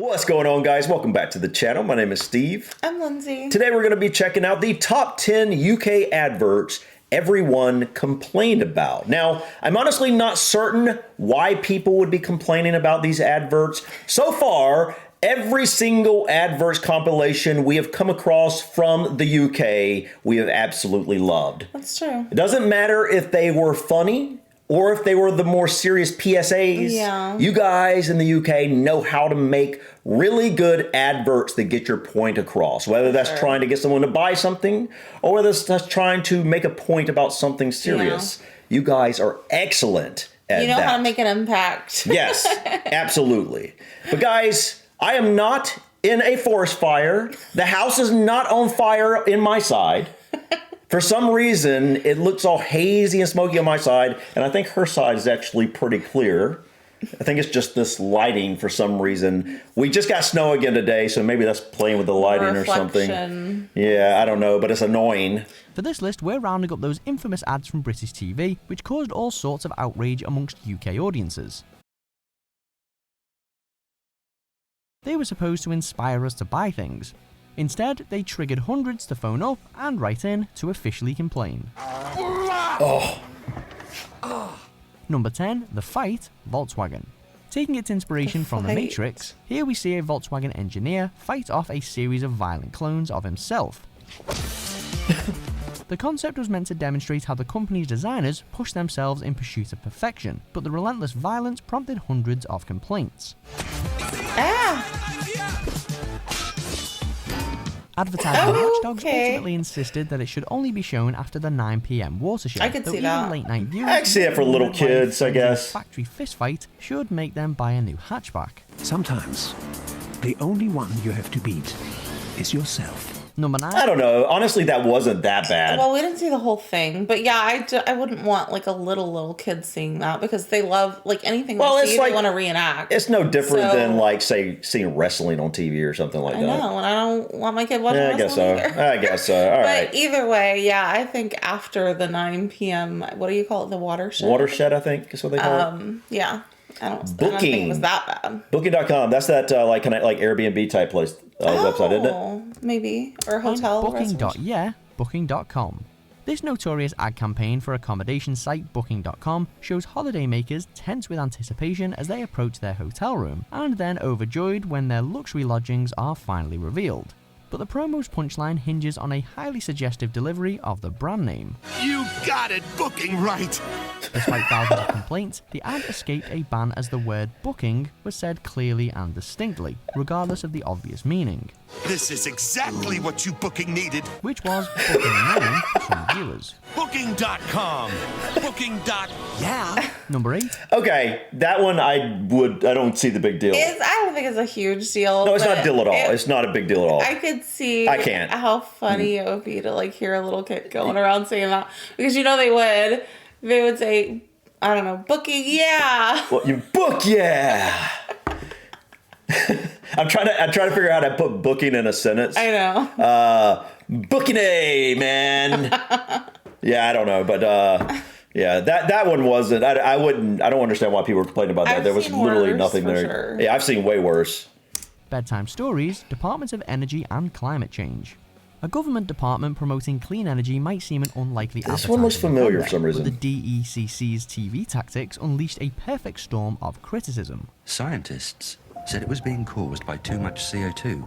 What's going on, guys? Welcome back to the channel. My name is Steve. I'm Lindsay. Today we're going to be checking out the top 10 UK adverts everyone complained about. Now, I'm honestly not certain why people would be complaining about these adverts. So far, every single adverts compilation we have come across from the UK, we have absolutely loved. That's true. It doesn't matter if they were funny or if they were the more serious PSAs. Yeah. You guys in the UK know how to make really good adverts that get your point across, whether that's trying to get someone to buy something or whether it's just trying to make a point about something serious. Yeah. You guys are excellent at that. You know how to make an impact. Yes, absolutely. But guys, I am not in a forest fire. The house is not on fire in my side. For some reason, it looks all hazy and smoky on my side, and I think her side is actually pretty clear. I think it's just this lighting for some reason. We just got snow again today, so maybe that's playing with the lighting or something. Yeah, I don't know, but it's annoying. For this list, we're rounding up those infamous ads from British TV, which caused all sorts of outrage amongst UK audiences. They were supposed to inspire us to buy things. Instead, they triggered hundreds to phone up and write in to officially complain. Number 10, The Fight, Volkswagen. Taking its inspiration from The Matrix, here we see a Volkswagen engineer fight off a series of violent clones of himself. The concept was meant to demonstrate how the company's designers push themselves in pursuit of perfection, but the relentless violence prompted hundreds of complaints. Advertising watchdogs ultimately insisted that it should only be shown after the 9 PM watershed. I could see that. Late night viewers, I can see it for little kids, I guess. Factory fistfight should make them buy a new hatchback. Sometimes, the only one you have to beat is yourself. Number 9. I don't know. Honestly, that wasn't that bad. Well, we didn't see the whole thing, but yeah, I wouldn't want like a little kid seeing that because they love like anything they see, they want to reenact. It's no different than like say seeing wrestling on TV or something like that. I know, and I don't want my kid watching wrestling either. I guess so. All right. But either way, yeah, I think after the 9 PM, what do you call it? The watershed? Watershed, I think is what they call it. Yeah. I don't think it was that bad. Booking.com. That's that like Airbnb type place website, isn't it? Maybe. Or hotel. Booking.com. This notorious ad campaign for accommodation site Booking.com shows holidaymakers tense with anticipation as they approach their hotel room, and then overjoyed when their luxury lodgings are finally revealed. But the promo's punchline hinges on a highly suggestive delivery of the brand name. You got it, Booking right! Despite thousands of complaints, the ad escaped a ban as the word booking was said clearly and distinctly, regardless of the obvious meaning. This is exactly what you Booking needed. Which was booking name for some viewers. Booking.com. Yeah. Number 8. Okay, that one I don't see the big deal. I don't think it's a huge deal. No, it's not a deal at all. It's not a big deal at all. I could see can't. how funny it would be to like hear a little kid going around saying that. Because you know they would say, I don't know, booking, yeah. Well, you book, yeah. I'm trying to figure out how to put booking in a sentence. I know. Booking a man. Yeah, I don't know, but yeah, that one wasn't. I don't understand why people were complaining about that. There was literally nothing there. Sure. Yeah, I've seen way worse. Bedtime Stories, Department of Energy and Climate Change. A government department promoting clean energy might seem an unlikely This one looks familiar for some reason. But the DECC's TV tactics unleashed a perfect storm of criticism. Scientists said it was being caused by too much CO2,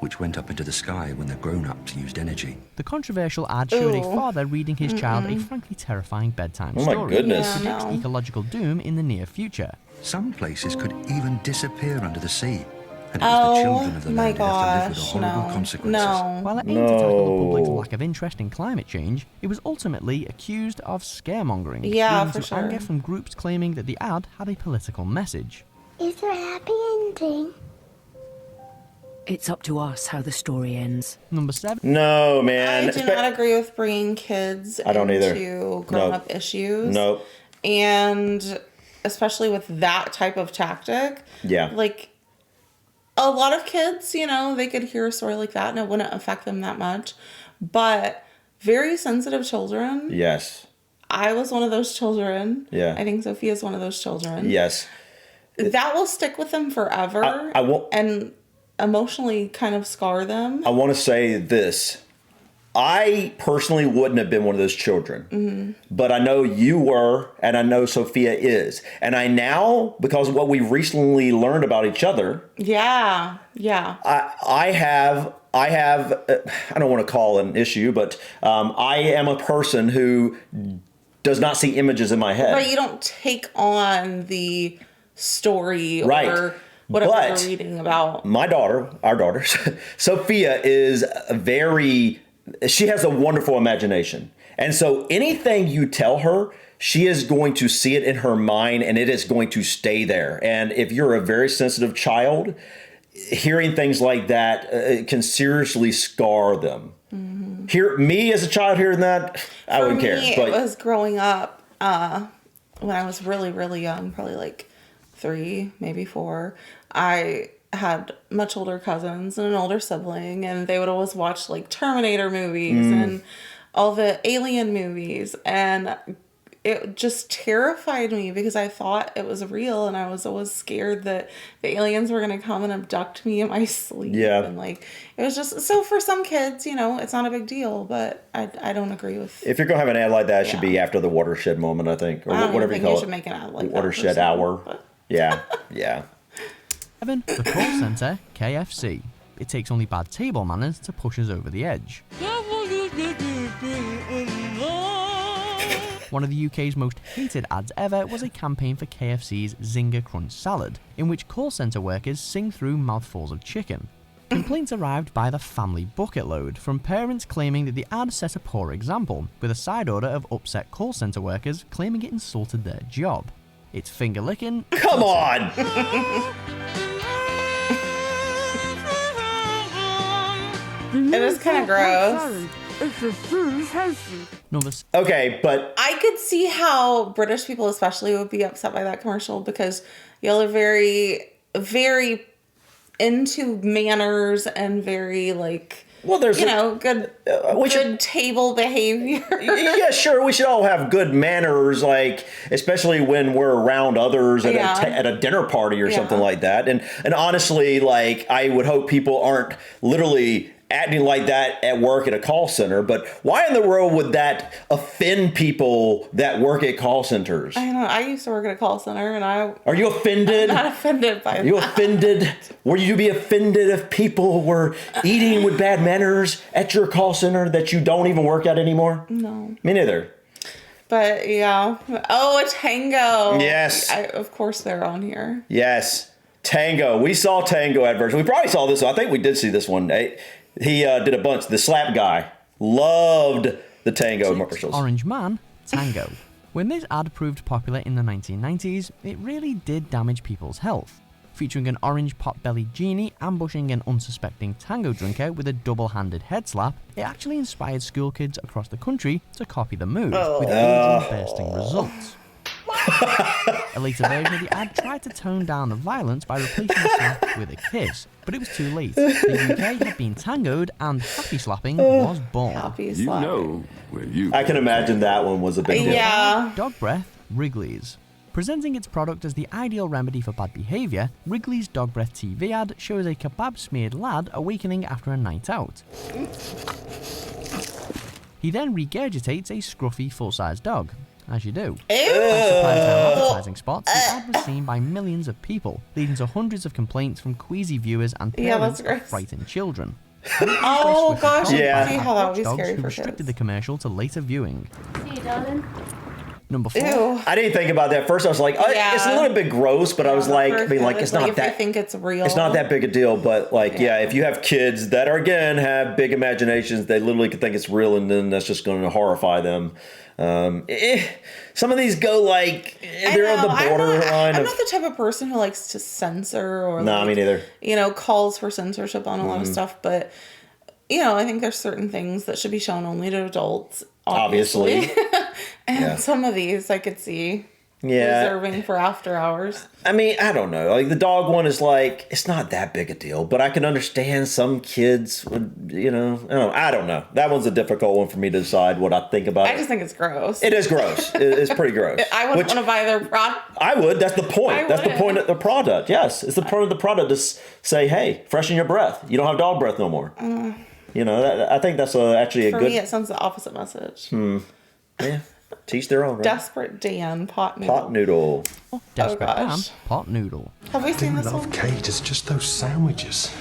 which went up into the sky when the grown-ups used energy. The controversial ad showed a father reading his child a frankly terrifying bedtime story. Oh my goodness. Predicts ecological doom in the near future. Some places could even disappear under the sea. And it was the children of the land who have to live with the horrible consequences. While it aimed to tackle the public's lack of interest in climate change, it was ultimately accused of scaremongering, leading to anger from groups claiming that the ad had a political message. Is there a happy ending? It's up to us how the story ends. Number 7. No, man. I do not agree with bringing kids into grown-up issues. Nope. And especially with that type of tactic. Yeah. Like, a lot of kids, they could hear a story like that and it wouldn't affect them that much. But very sensitive children. Yes. I was one of those children. Yeah. I think Sophia's one of those children. Yes. that will stick with them forever. I won't, and emotionally kind of scar them. I want to say this. I personally wouldn't have been one of those children, but I know you were, and I know Sophia is. And I now, because of what we recently learned about each other. Yeah. I have, I don't want to call it an issue, but I am a person who does not see images in my head. Right, you don't take on the story Right. or whatever But you're reading about. my daughter, our daughter, Sophia is she has a wonderful imagination. And so anything you tell her, she is going to see it in her mind and it is going to stay there. And if you're a very sensitive child, hearing things like that can seriously scar them. Me as a child hearing that, I wouldn't care. But it was growing up when I was really, really young, probably like 3, maybe 4. I had much older cousins and an older sibling, and they would always watch like Terminator movies and all the Alien movies, and it just terrified me because I thought it was real, and I was always scared that the aliens were going to come and abduct me in my sleep. Yeah. And like, it was just, so for some kids, it's not a big deal, but I don't agree with. If you're going to have an ad like that, it should be after the watershed moment, I think. Or I don't whatever think you call you it. should make an ad like Watershed that hour. but... Yeah. 7. The call centre, KFC. It takes only bad table manners to push us over the edge. One of the UK's most hated ads ever was a campaign for KFC's Zinger Crunch Salad, in which call centre workers sing through mouthfuls of chicken. Complaints arrived by the family bucket load from parents claiming that the ad set a poor example, with a side order of upset call centre workers claiming it insulted their job. It's finger licking. Come on! It was kind of gross. Okay, but I could see how British people especially would be upset by that commercial because y'all are very, very into manners and very like, there's good good table behavior. Yeah, sure. We should all have good manners, like especially when we're around others at at a dinner party or something like that. And honestly, like I would hope people aren't literally acting like that at work at a call center. But why in the world would that offend people that work at call centers? I know. I used to work at a call center, and Are you offended? I'm not offended by that. Are you offended? Would you be offended if people were eating with bad manners at your call center that you don't even work at anymore? No. Me neither. But yeah. Oh, a Tango. Yes. Of course they're on here. Yes. Tango. We saw Tango adverts. We probably saw this one. I think we did see this one. He did a bunch. The slap guy. Loved the Tango commercials. Orange Man, Tango. When this ad proved popular in the 1990s, it really did damage people's health. Featuring an orange pot-bellied genie ambushing an unsuspecting tango drinker with a double-handed head slap, it actually inspired school kids across the country to copy the move, with eardrum-bursting results. A later version of the ad tried to tone down the violence by replacing the slap with a kiss, but it was too late. The UK had been tangoed and happy slapping was born. Happy slapping. I can imagine that one was a big deal. Yeah. Dog breath, Wrigley's. Presenting its product as the ideal remedy for bad behaviour, Wrigley's Dog Breath TV ad shows a kebab-smeared lad awakening after a night out. He then regurgitates a scruffy full-size dog, as you do. Thanks to primetime advertising spots, the ad was seen by millions of people, leading to hundreds of complaints from queasy viewers and parents of frightened children. Oh gosh, Yeah. I can see how that would be Dogs scary who for restricted kids. the commercial to later viewing. Hey, darling. Number 4. Ew. I didn't think about that. First, I was like, it's a little bit gross, but I was like, it's not if that. they think it's real. It's not that big a deal, but if you have kids that are again have big imaginations, they literally could think it's real, and then that's just going to horrify them. Some of these go like they're on the borderline. I'm not the type of person who likes to censor or me neither. Calls for censorship on a lot of stuff, but I think there's certain things that should be shown only to adults. Obviously. And some of these I could see. reserving for after hours. I mean, I don't know. Like the dog one is like, it's not that big a deal, but I can understand some kids would, I don't know. That one's a difficult one for me to decide what I think about it. I just think it's gross. It is gross. It's pretty gross. I wouldn't want to buy their product. I would. That's the point. That's the point of the product. Yes. It's the point of the product to say, hey, freshen your breath. You don't have dog breath no more. I think that's actually a good... For me, it sends the opposite message. Yeah. Teach their own, right? Desperate Dan pot noodle. Pot noodle. Desperate Dan gosh. pot noodle. Have we seen this love one? Kate, it's just those sandwiches.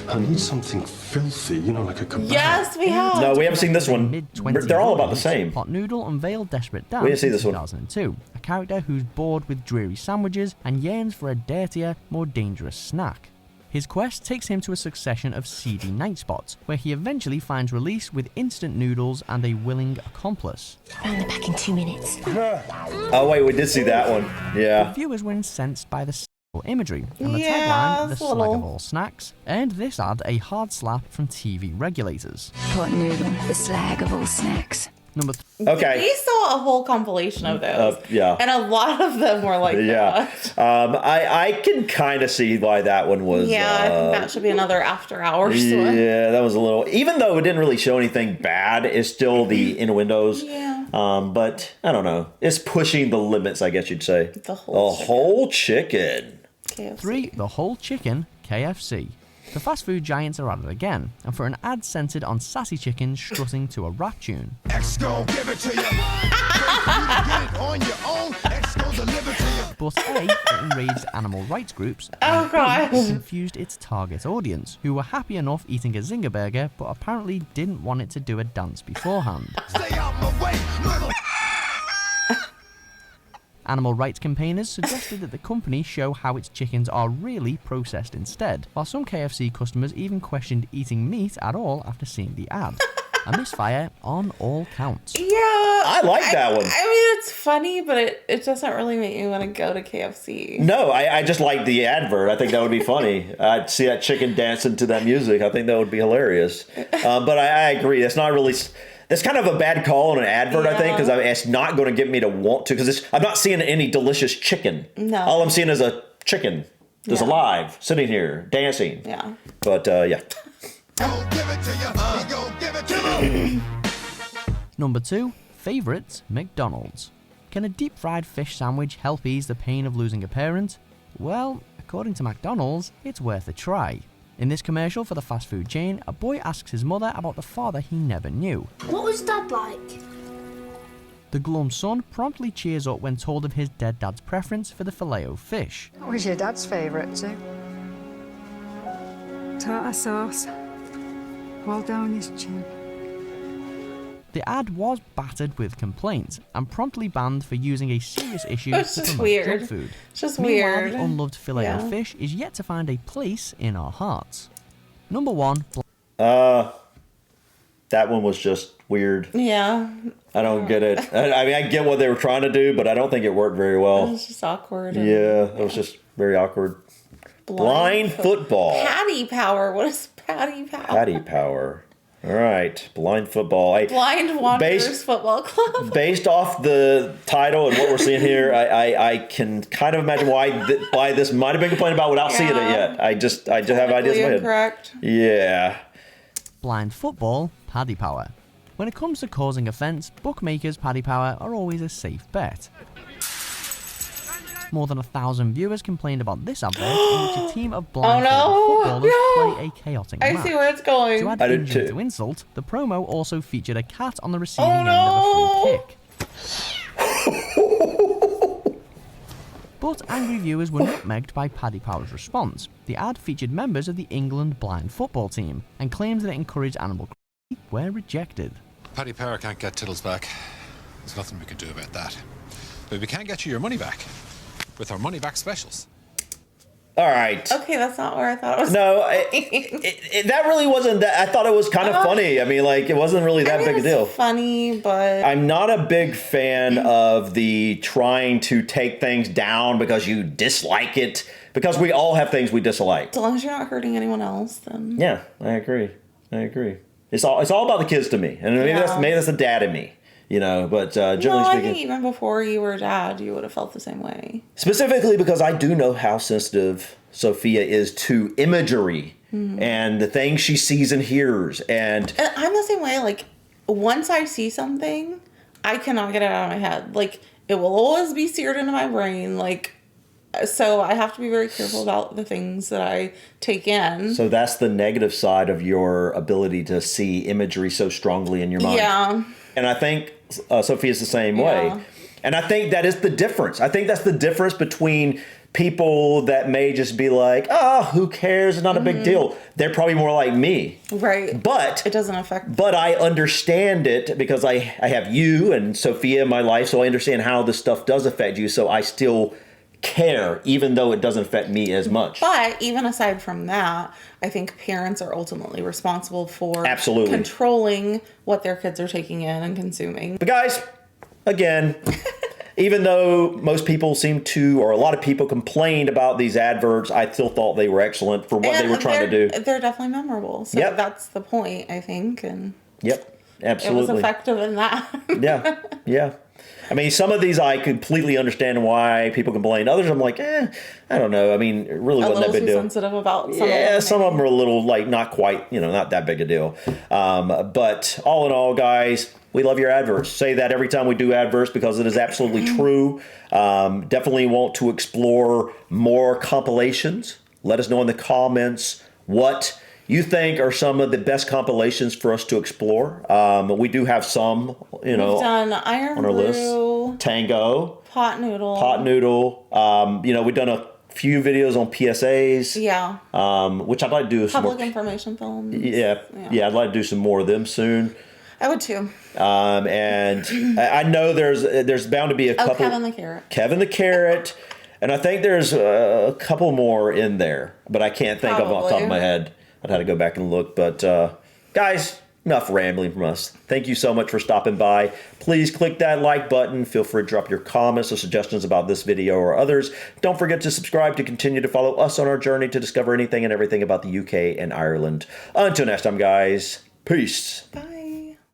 I need something filthy, like a kebab. Yes, we have. No, we haven't seen this one. Mid-20s They're all about the same. Pot Noodle unveiled Desperate Dan We didn't see in this one. 2002, a character who's bored with dreary sandwiches and yearns for a dirtier, more dangerous snack. His quest takes him to a succession of seedy night spots, where he eventually finds release with instant noodles and a willing accomplice. Round the back in 2 minutes. Oh, wait, we did see that one. Yeah. Viewers were incensed by the sexual imagery, and the Yeah, tagline, the it's a slag little- of all snacks, earned this ad a hard slap from TV regulators. Pot noodle, the slag of all snacks. Number Okay. We saw a whole compilation of those. Yeah. And a lot of them were like Yeah. that. I can kind of see why that one was... Yeah, I think that should be another after hours one. Yeah, that was a little... Even though it didn't really show anything bad, it's still the innuendos. Yeah. But, I don't know. It's pushing the limits, I guess you'd say. The whole whole chicken. KFC. 3, the whole chicken, KFC. The fast food giants are at it again, and for an ad centered on sassy chickens strutting to a rap tune. X gon' give it to you. Get it on your own. X gon' deliver to you. But A, it enraged animal rights groups, Oh, and B, God. it confused its target audience, who were happy enough eating a Zinger burger, but apparently didn't want it to do a dance beforehand. Stay out my way, little. Animal rights campaigners suggested that the company show how its chickens are really processed instead, while some KFC customers even questioned eating meat at all after seeing the ad. A misfire on all counts. Yeah. I like that one. I mean, it's funny, but it doesn't really make me want to go to KFC. No, I just like the advert. I think that would be funny. I'd see that chicken dancing to that music. I think that would be hilarious. But I agree. It's not really... That's kind of a bad call on an advert, I think, because it's not going to get me to want to, because I'm not seeing any delicious chicken. No. All I'm seeing is a chicken that's alive, sitting here, dancing. Yeah. But, yeah. Gon' give it to you. He gon' give it to you. Number 2, favorites, McDonald's. Can a deep fried fish sandwich help ease the pain of losing a parent? Well, according to McDonald's, it's worth a try. In this commercial for the fast food chain, a boy asks his mother about the father he never knew. What was Dad like? The glum son promptly cheers up when told of his dead dad's preference for the filet-o-fish. What was your dad's favourite too? Tartar sauce. All down his chin. The ad was battered with complaints and promptly banned for using a serious issue It's to just promote weird. junk food. It's just Meanwhile, weird. the unloved filet-o-fish is yet to find a place in our hearts. Number 1, That one was just weird. Yeah. I don't get it. I mean, I get what they were trying to do, but I don't think it worked very It well. was just awkward. and Yeah, it was just very awkward. Blind football. Patty power. What is patty power? Patty power. All right, blind football. Blind Wanderers Football Club. Based off the title and what we're seeing here, I can kind of imagine why this might have been complained about without seeing it yet. I just have ideas in my head. Incorrect. Yeah. blind football, paddy power. When it comes to causing offence, bookmakers' paddy power are always a safe bet. More than 1,000 viewers complained about this advert in which a team of blindfolded footballers play a chaotic match. I see where it's going. To add I did injury too. to insult, the promo also featured a cat on the receiving end of a free kick. But angry viewers were nutmegged by Paddy Power's response. The ad featured members of the England blind football team, and claims that it encouraged animal cruelty were rejected. Paddy Power can't get Tiddles back. There's nothing we can do about that. But we can get you your money back with our money back specials. All right. Okay, that's not where I thought it was. No, that really wasn't that. I thought it was kind of funny. I mean, like, it wasn't really that big a deal. Funny, but I'm not a big fan of the trying to take things down because you dislike it, because we all have things we dislike. as long as you're not hurting anyone else, then Yeah, I agree. It's all about the kids to me, and maybe that's the dad in me. But generally No, I speaking, think even before you were a dad, you would have felt the same way. specifically because I do know how sensitive Sophia is to imagery and the things she sees and hears. And I'm the same way. Like, once I see something, I cannot get it out of my head. Like, it will always be seared into my brain. Like, so I have to be very careful about the things that I take in. so that's the negative side of your ability to see imagery so strongly in your mind. Yeah. And I think Sophia's the same way. And I think that is the difference. I think that's the difference between people that may just be like, oh, who cares? It's not a big deal. They're probably more like me. Right. But it doesn't affect. But I understand it because I have you and Sophia in my life, so I understand how this stuff does affect you. So I still care, even though it doesn't affect me as much. But even aside from that, I think parents are ultimately responsible for absolutely controlling what their kids are taking in and consuming. But guys, again, even though most people seem to, or a lot of people complained about these adverts, I still thought they were excellent for what they were trying to do. They're definitely memorable. So that's the point, I think. And absolutely. It was effective in that. Yeah. I mean, some of these I completely understand why people complain. Others I'm like, I don't know. I mean, it really wasn't that big a deal. Sensitive about some of them. Some of them are a little not quite, not that big a deal. But all in all, guys, we love your adverts. Say that every time we do adverts because it is absolutely true. Definitely want to explore more compilations. Let us know in the comments what you think are some of the best compilations for us to explore. We do have some, We've done Iron on our Blue, list. Tango. Pot Noodle. We've done a few videos on PSAs. Yeah. Which I'd like to do some Public more. information films. Yeah, I'd like to do some more of them soon. I would too. And I know there's bound to be a couple. Kevin the Carrot. Kevin the Carrot. And I think there's a couple more in there, but I can't think of off the top of my head. I'd have to go back and look. But guys, enough rambling from us. Thank you so much for stopping by. Please click that like button. Feel free to drop your comments or suggestions about this video or others. Don't forget to subscribe to continue to follow us on our journey to discover anything and everything about the UK and Ireland. Until next time, guys. Peace. Bye.